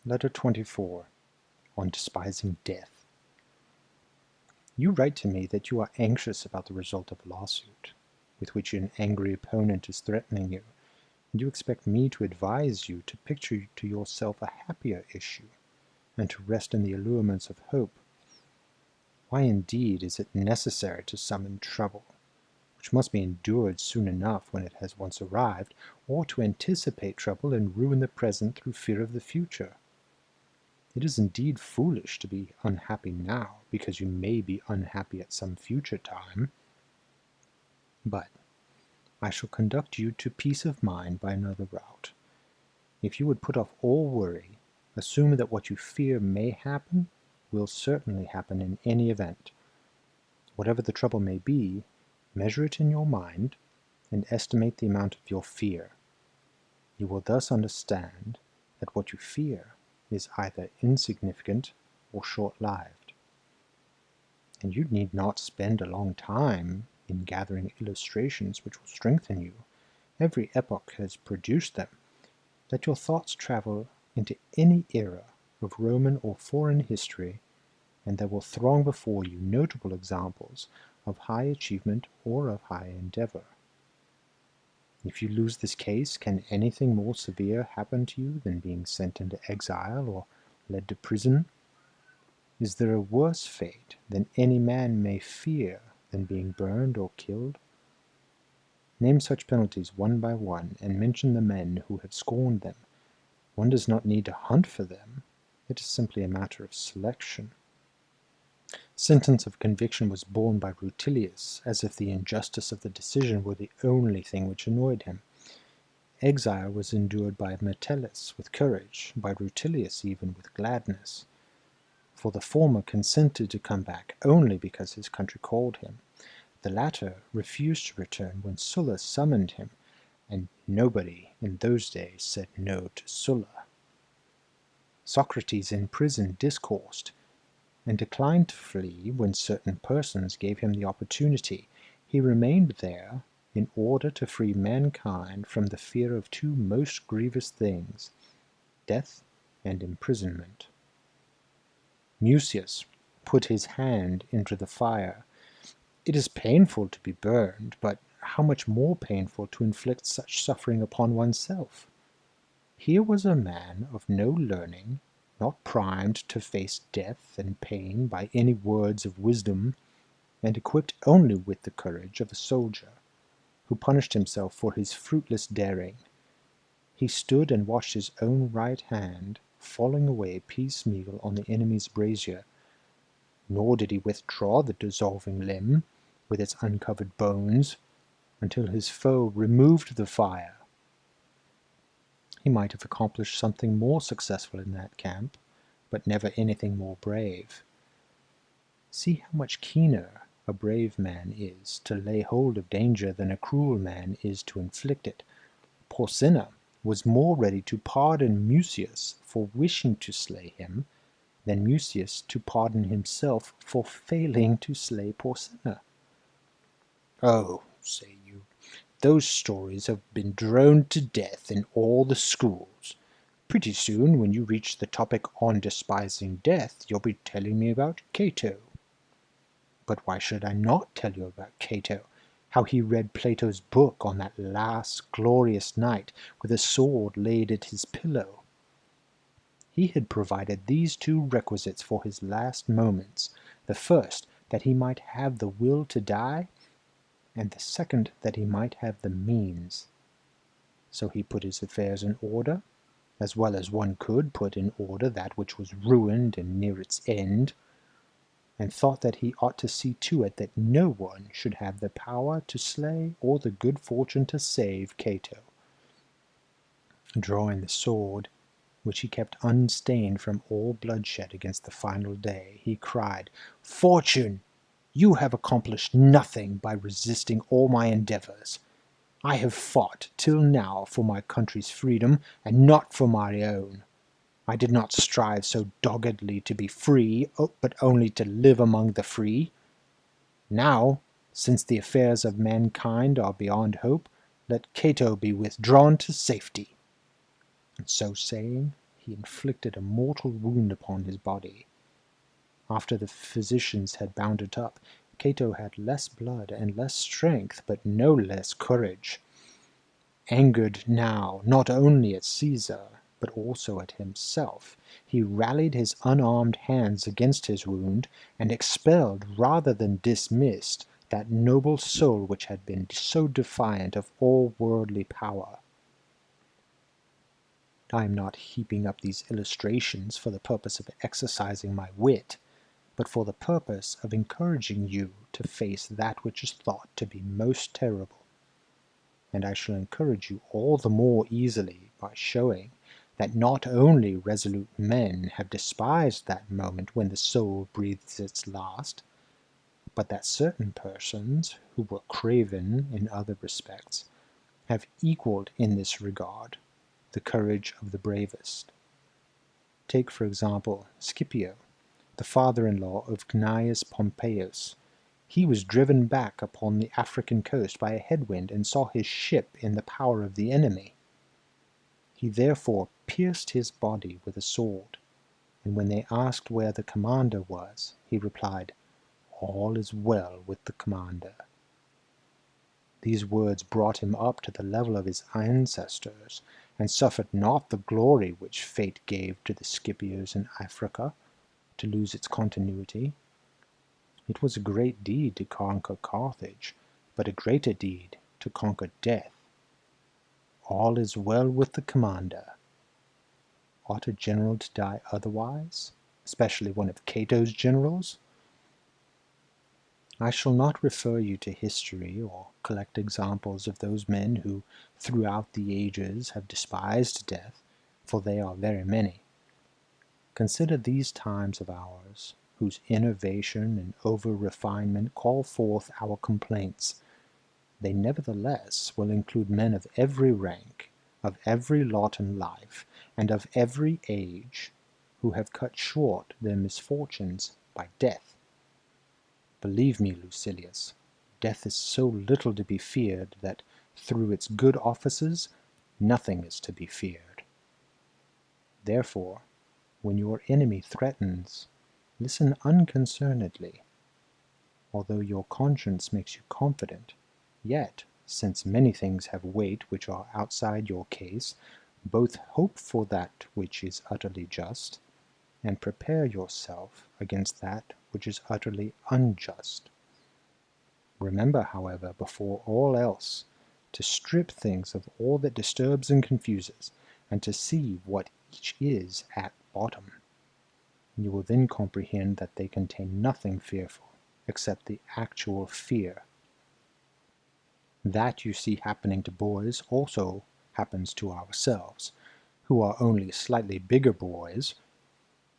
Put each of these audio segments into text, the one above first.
Letter 24, on despising death. You write to me that you are anxious about the result of a lawsuit, with which an angry opponent is threatening you, and you expect me to advise you to picture to yourself a happier issue, and to rest in the allurements of hope. Why indeed is it necessary to summon trouble, which must be endured soon enough when it has once arrived, or to anticipate trouble and ruin the present through fear of the future? It is indeed foolish to be unhappy now, because you may be unhappy at some future time. But I shall conduct you to peace of mind by another route. If you would put off all worry, assume that what you fear may happen will certainly happen in any event. Whatever the trouble may be, measure it in your mind, and estimate the amount of your fear. You will thus understand that what you fear is either insignificant or short-lived. And you need not spend a long time in gathering illustrations which will strengthen you. Every epoch has produced them. Let your thoughts travel into any era of Roman or foreign history, and there will throng before you notable examples of high achievement or of high endeavor. If you lose this case, can anything more severe happen to you than being sent into exile or led to prison? Is there a worse fate than any man may fear than being burned or killed? Name such penalties one by one, and mention the men who have scorned them. One does not need to hunt for them. It is simply a matter of selection. Sentence of conviction was borne by Lucilius, as if the injustice of the decision were the only thing which annoyed him. Exile was endured by Metellus with courage, by Lucilius even with gladness. For the former consented to come back only because his country called him. The latter refused to return when Sulla summoned him, and nobody in those days said no to Sulla. Socrates in prison discoursed, and declined to flee when certain persons gave him the opportunity. He remained there in order to free mankind from the fear of two most grievous things, death and imprisonment. Mucius put his hand into the fire. It is painful to be burned, but how much more painful to inflict such suffering upon oneself? Here was a man of no learning, not primed to face death and pain by any words of wisdom, and equipped only with the courage of a soldier, who punished himself for his fruitless daring. He stood and watched his own right hand falling away piecemeal on the enemy's brazier, nor did he withdraw the dissolving limb, with its uncovered bones, until his foe removed the fire. He might have accomplished something more successful in that camp, but never anything more brave. See how much keener a brave man is to lay hold of danger than a cruel man is to inflict it. Porsenna was more ready to pardon Mucius for wishing to slay him than Mucius to pardon himself for failing to slay Porsenna. Oh, say you, those stories have been droned to death in all the schools. Pretty soon, when you reach the topic on despising death, you'll be telling me about Cato. But why should I not tell you about Cato? How he read Plato's book on that last glorious night with a sword laid at his pillow. He had provided these two requisites for his last moments. The first, that he might have the will to die, and the second, that he might have the means. So he put his affairs in order, as well as one could put in order that which was ruined and near its end, and thought that he ought to see to it that no one should have the power to slay or the good fortune to save Cato. Drawing the sword, which he kept unstained from all bloodshed against the final day, he cried, "Fortune, you have accomplished nothing by resisting all my endeavors. I have fought till now for my country's freedom, and not for my own. I did not strive so doggedly to be free, but only to live among the free. Now, since the affairs of mankind are beyond hope, let Cato be withdrawn to safety." And so saying, he inflicted a mortal wound upon his body. After the physicians had bound it up, Cato had less blood and less strength, but no less courage. Angered now not only at Caesar, but also at himself, he rallied his unarmed hands against his wound, and expelled rather than dismissed that noble soul which had been so defiant of all worldly power. I am not heaping up these illustrations for the purpose of exercising my wit, but for the purpose of encouraging you to face that which is thought to be most terrible. And I shall encourage you all the more easily by showing that not only resolute men have despised that moment when the soul breathes its last, but that certain persons, who were craven in other respects, have equalled in this regard the courage of the bravest. Take, for example, Scipio, the father-in-law of Cneius Pompeius. He was driven back upon the African coast by a headwind and saw his ship in the power of the enemy. He therefore pierced his body with a sword, and when they asked where the commander was, he replied, "All is well with the commander." These words brought him up to the level of his ancestors, and suffered not the glory which fate gave to the Scipios in Africa to lose its continuity. It was a great deed to conquer Carthage, but a greater deed to conquer death. All is well with the commander. Ought a general to die otherwise, especially one of Cato's generals? I shall not refer you to history or collect examples of those men who throughout the ages have despised death, for they are very many. Consider these times of ours, whose innovation and over-refinement call forth our complaints. They nevertheless will include men of every rank, of every lot in life, and of every age, who have cut short their misfortunes by death. Believe me, Lucilius, death is so little to be feared that through its good offices nothing is to be feared. Therefore, when your enemy threatens, listen unconcernedly. Although your conscience makes you confident, yet, since many things have weight which are outside your case, both hope for that which is utterly just, and prepare yourself against that which is utterly unjust. Remember, however, before all else, to strip things of all that disturbs and confuses, and to see what each is at bottom. You will then comprehend that they contain nothing fearful, except the actual fear. That you see happening to boys also happens to ourselves, who are only slightly bigger boys,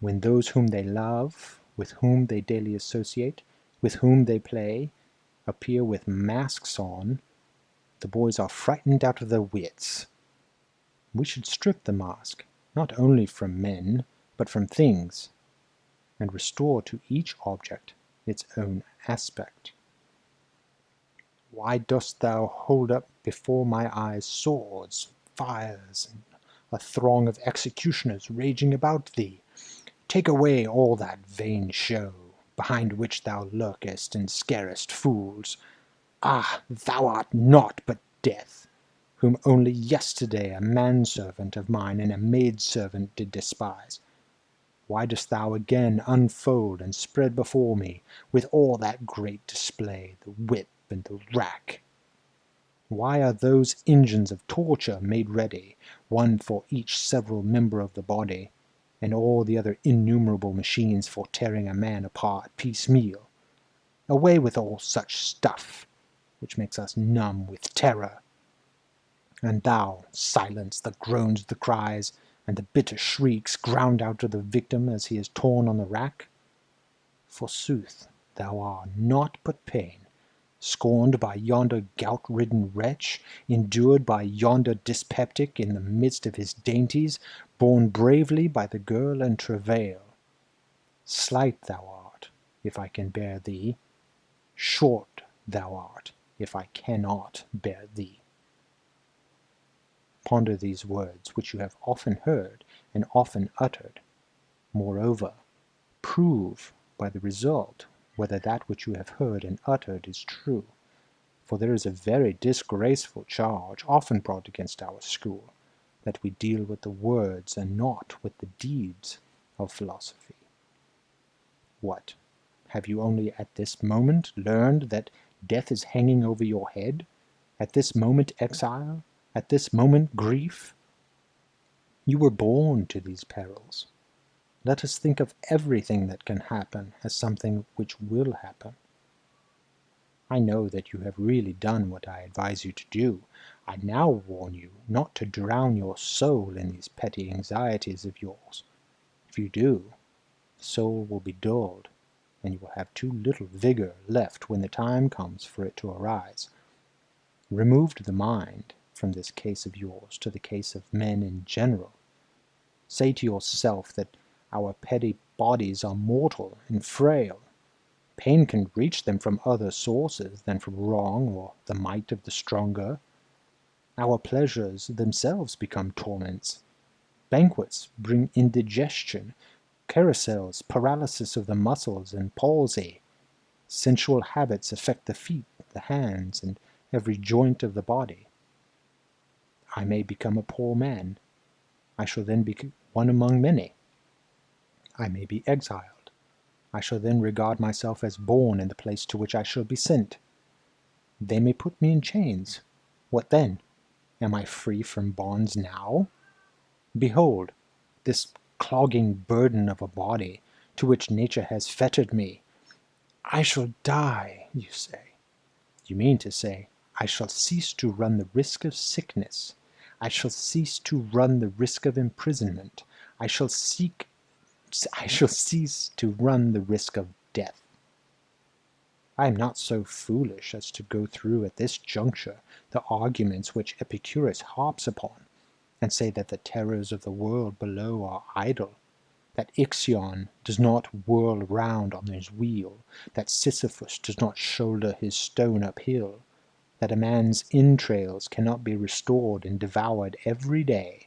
when those whom they love, with whom they daily associate, with whom they play, appear with masks on, the boys are frightened out of their wits. We should strip the mask, not only from men, but from things, and restore to each object its own aspect. Why dost thou hold up before my eyes swords, fires, and a throng of executioners raging about thee? Take away all that vain show, behind which thou lurkest and scarest fools. Ah, thou art naught but death, whom only yesterday a manservant of mine and a maidservant did despise. Why dost thou again unfold and spread before me, with all that great display, the whip and the rack? Why are those engines of torture made ready, one for each several member of the body, and all the other innumerable machines for tearing a man apart piecemeal? Away with all such stuff, which makes us numb with terror. And thou, silence the groans, the cries, and the bitter shrieks ground out of the victim as he is torn on the rack. Forsooth, thou art naught but pain, scorned by yonder gout-ridden wretch, endured by yonder dyspeptic in the midst of his dainties, borne bravely by the girl in travail. Slight thou art, if I can bear thee. Short thou art, if I cannot bear thee. Ponder these words, which you have often heard, and often uttered. Moreover, prove by the result whether that which you have heard and uttered is true. For there is a very disgraceful charge often brought against our school, that we deal with the words and not with the deeds of philosophy. What? Have you only at this moment learned that death is hanging over your head? At this moment exile? At this moment grief? You were born to these perils. Let us think of everything that can happen as something which will happen. I know that you have really done what I advise you to do. I now warn you not to drown your soul in these petty anxieties of yours. If you do, the soul will be dulled, and you will have too little vigor left when the time comes for it to arise. Remove the mind from this case of yours to the case of men in general. Say to yourself that our petty bodies are mortal and frail. Pain can reach them from other sources than from wrong or the might of the stronger. Our pleasures themselves become torments. Banquets bring indigestion, carousels, paralysis of the muscles, and palsy. Sensual habits affect the feet, the hands, and every joint of the body. I may become a poor man. I shall then be one among many. I may be exiled. I shall then regard myself as born in the place to which I shall be sent. They may put me in chains. What then? Am I free from bonds now? Behold, this clogging burden of a body to which nature has fettered me. I shall die, you say. You mean to say, I shall cease to run the risk of sickness. I shall cease to run the risk of imprisonment. I shall cease to run the risk of death. I am not so foolish as to go through at this juncture the arguments which Epicurus harps upon, and say that the terrors of the world below are idle, that Ixion does not whirl round on his wheel, that Sisyphus does not shoulder his stone uphill, that a man's entrails cannot be restored and devoured every day.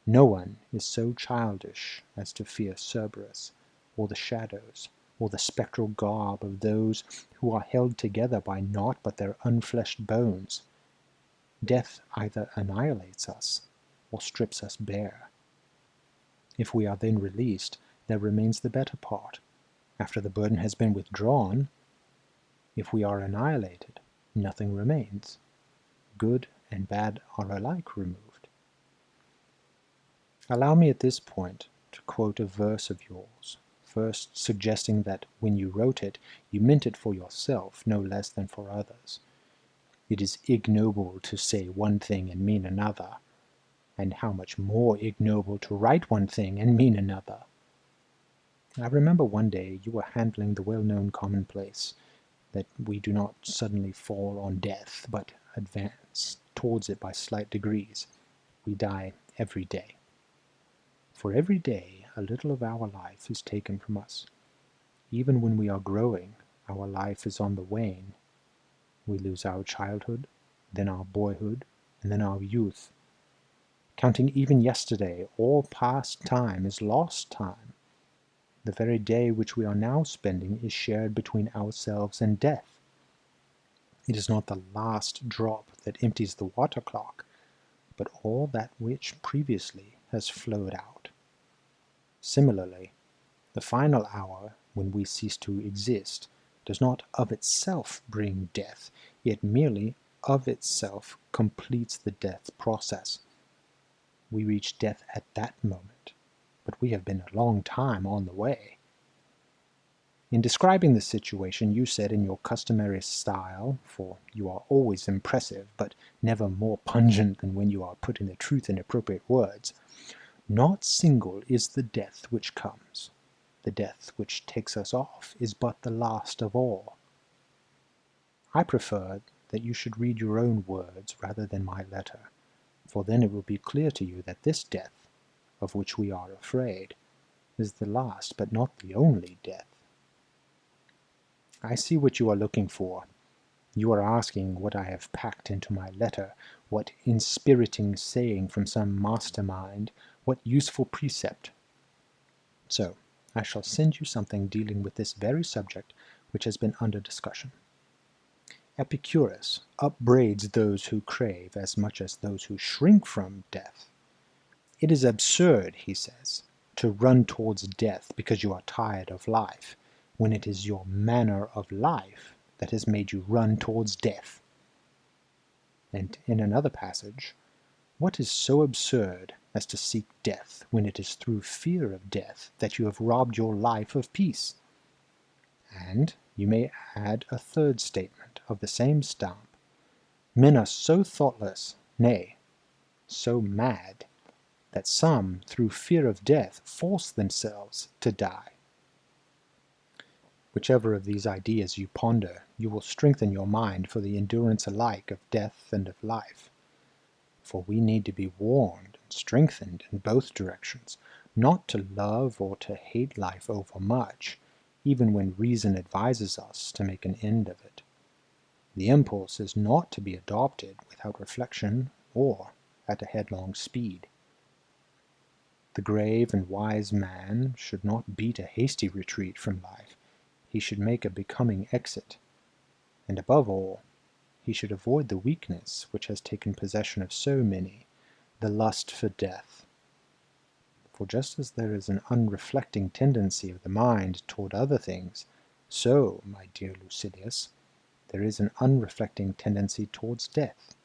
No one is so childish as to fear Cerberus, or the shadows, or the spectral garb of those who are held together by naught but their unfleshed bones. Death either annihilates us, or strips us bare. If we are then released, there remains the better part, after the burden has been withdrawn. If we are annihilated, nothing remains. Good and bad are alike removed. Allow me at this point to quote a verse of yours, first suggesting that when you wrote it, you meant it for yourself no less than for others. It is ignoble to say one thing and mean another, and how much more ignoble to write one thing and mean another. I remember one day you were handling the well-known commonplace that we do not suddenly fall on death, but advance towards it by slight degrees. We die every day. For every day a little of our life is taken from us. Even when we are growing, our life is on the wane. We lose our childhood, then our boyhood, and then our youth. Counting even yesterday, all past time is lost time. The very day which we are now spending is shared between ourselves and death. It is not the last drop that empties the water clock, but all that which previously has flowed out. Similarly, the final hour when we cease to exist does not of itself bring death, it merely of itself completes the death process. We reach death at that moment, but we have been a long time on the way. In describing the situation, you said in your customary style, for you are always impressive, but never more pungent than when you are putting the truth in appropriate words, "Not single is the death which comes. The death which takes us off is but the last of all." I prefer that you should read your own words rather than my letter, for then it will be clear to you that this death, of which we are afraid, is the last but not the only death. I see what you are looking for. You are asking what I have packed into my letter, What inspiriting saying from some mastermind, what useful precept. So, I shall send you something dealing with this very subject which has been under discussion. Epicurus upbraids those who crave as much as those who shrink from death. It is absurd, he says, to run towards death because you are tired of life, when it is your manner of life that has made you run towards death. And in another passage, what is so absurd as to seek death when it is through fear of death that you have robbed your life of peace? And you may add a third statement of the same stamp. Men are so thoughtless, nay, so mad, that some, through fear of death, force themselves to die. Whichever of these ideas you ponder, you will strengthen your mind for the endurance alike of death and of life. For we need to be warned and strengthened in both directions, not to love or to hate life overmuch, even when reason advises us to make an end of it. The impulse is not to be adopted without reflection or at a headlong speed. The grave and wise man should not beat a hasty retreat from life. He should make a becoming exit. And above all, he should avoid the weakness which has taken possession of so many, the lust for death. For just as there is an unreflecting tendency of the mind toward other things, so, my dear Lucilius, there is an unreflecting tendency towards death.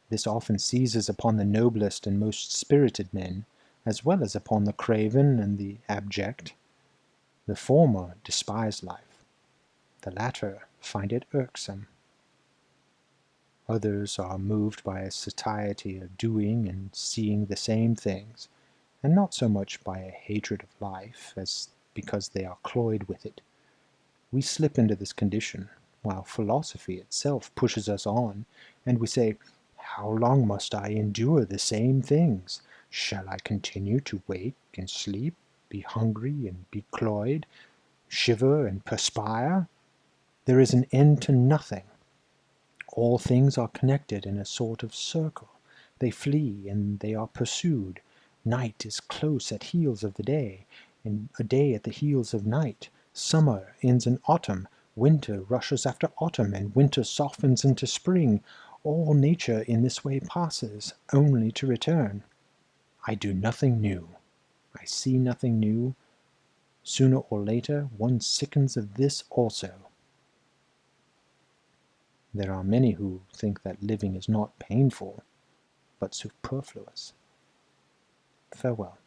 This often seizes upon the noblest and most spirited men, as well as upon the craven and the abject. The former despise life, the latter find it irksome. Others are moved by a satiety of doing and seeing the same things, and not so much by a hatred of life as because they are cloyed with it. We slip into this condition, while philosophy itself pushes us on, and we say, "How long must I endure the same things? Shall I continue to wake and sleep, be hungry and be cloyed, shiver and perspire? There is an end to nothing. All things are connected in a sort of circle. They flee and they are pursued. Night is close at heels of the day, and a day at the heels of night. Summer ends in autumn. Winter rushes after autumn, and winter softens into spring. All nature in this way passes, only to return. I do nothing new. I see nothing new. Sooner or later one sickens of this also." There are many who think that living is not painful, but superfluous. Farewell.